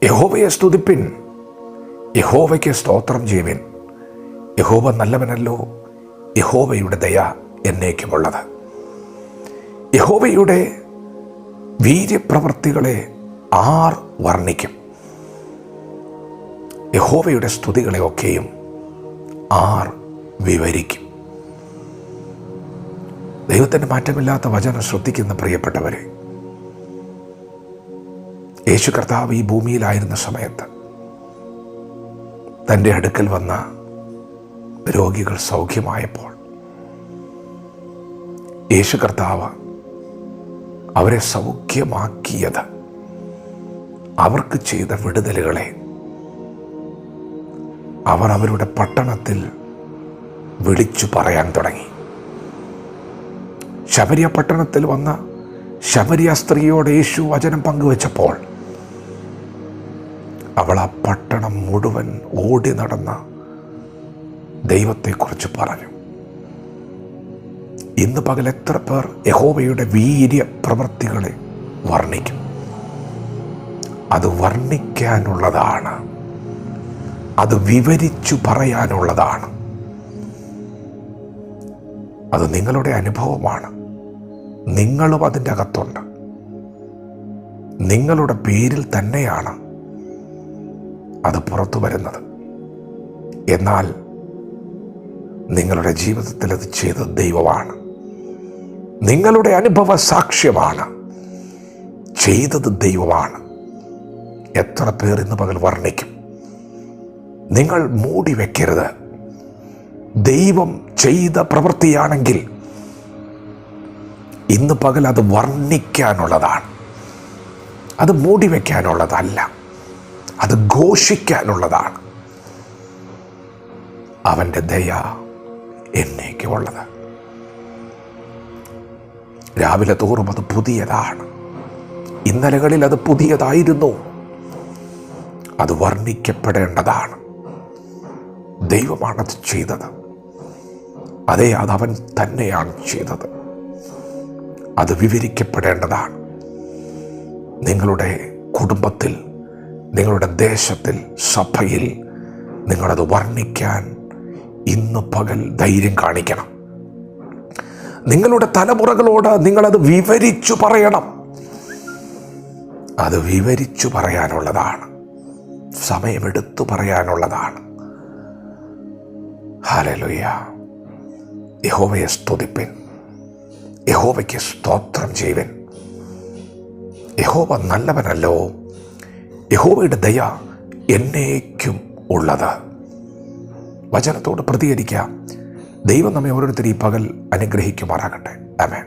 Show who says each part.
Speaker 1: യഹോവയെ സ്തുതിപ്പിൻ, യഹോവയ്ക്ക് സ്തോത്രം ചെയ്യുവിൻ. യഹോവ നല്ലവനല്ലോ, യഹോവയുടെ ദയ എന്നേക്കുമുള്ളത്. യഹോവയുടെ വീര്യപ്രവൃത്തികളെ ആർ വർണ്ണിക്കും? യഹോവയുടെ സ്തുതികളെ ഒക്കെയും ആർ വിവരിക്കും? ദൈവത്തിൻ്റെ മാറ്റമില്ലാത്ത വചനം ശ്രദ്ധിക്കുന്ന പ്രിയപ്പെട്ടവരെ, യേശു കർത്താവ് ഈ ഭൂമിയിലായിരുന്ന സമയത്ത് തൻ്റെ അടുക്കൽ വന്ന രോഗികൾ സൗഖ്യമായപ്പോൾ യേശു കർത്താവ് അവരെ സൗഖ്യമാക്കിയത് അവർക്ക് ചെയ്ത വിടുതലുകളെ അവർ അവരുടെ പട്ടണത്തിൽ വിളിച്ചു പറയാൻ തുടങ്ങി. ശമരിയ പട്ടണത്തിൽ വന്ന ശമരിയ സ്ത്രീയോട് യേശു വചനം പങ്കുവച്ചപ്പോൾ അവൾ ആ പട്ടണം മുഴുവൻ ഓടി നടന്ന ദൈവത്തെക്കുറിച്ച് പറഞ്ഞു. ഇന്ന് പകൽ എത്ര പേർ യഹോവയുടെ വീര്യ പ്രവൃത്തികളെ വർണ്ണിക്കും? അത് വർണ്ണിക്കാനുള്ളതാണ്, അത് വിവരിച്ചു പറയാനുള്ളതാണ്. അത് നിങ്ങളുടെ അനുഭവമാണ്. നിങ്ങളും അതിൻ്റെ അകത്തുണ്ട്. നിങ്ങളുടെ പേരിൽ തന്നെയാണ് അത് പുറത്തു വരുന്നത്. എന്നാൽ നിങ്ങളുടെ ജീവിതത്തിൽ അത് ചെയ്ത ദൈവമാണ്. നിങ്ങളുടെ അനുഭവ സാക്ഷ്യമാണ്. ചെയ്തത് ദൈവമാണ്. എത്ര പേർ ഇന്ന് പകൽ വർണ്ണിക്കും? നിങ്ങൾ മൂടി വയ്ക്കരുത്. ദൈവം ചെയ്ത പ്രവൃത്തിയാണെങ്കിൽ ഇന്ന് പകൽ അത് വർണ്ണിക്കാനുള്ളതാണ്. അത് മൂടി വയ്ക്കാനുള്ളതല്ല, അത് ഘോഷിക്കാനുള്ളതാണ്. അവൻ്റെ ദയ എന്നേക്കുമുള്ളത്. രാവിലെ തോറും അത് പുതിയതാണ്. ഇന്നലകളിൽ അത് പുതിയതായിരുന്നു. അത് വർണ്ണിക്കപ്പെടേണ്ടതാണ്. ദൈവമാണത് ചെയ്തത്. അതെ, അതവൻ തന്നെയാണ് ചെയ്തത്. അത് വിവരിക്കപ്പെടേണ്ടതാണ്. നിങ്ങളുടെ കുടുംബത്തിൽ, നിങ്ങളുടെ ദേശത്തിൽ, സഭയിൽ നിങ്ങളത് വർണ്ണിക്കാൻ ഇന്ന് പകൽ ധൈര്യം കാണിക്കണം. നിങ്ങളുടെ തലമുറകളോട് നിങ്ങളത് വിവരിച്ചു പറയണം. അത് വിവരിച്ചു പറയാനുള്ളതാണ്. സമയമെടുത്തു പറയാനുള്ളതാണ്. ഹല്ലേലൂയ. യഹോവയെ സ്തുതിപ്പിൻ, യഹോവയ്ക്ക് സ്തോത്രം ചെയ്യുവിൻ. യഹോവ നല്ലവനല്ലോ, യഹോവയുടെ ദയ എന്നേക്കും ഉള്ളത്. വചനത്തോട് പ്രതികരിക്കാം. ദൈവം നമ്മെ ഓരോരുത്തരും ഈ പകൽ അനുഗ്രഹിക്കുമാറാകട്ടെ. ആമേൻ.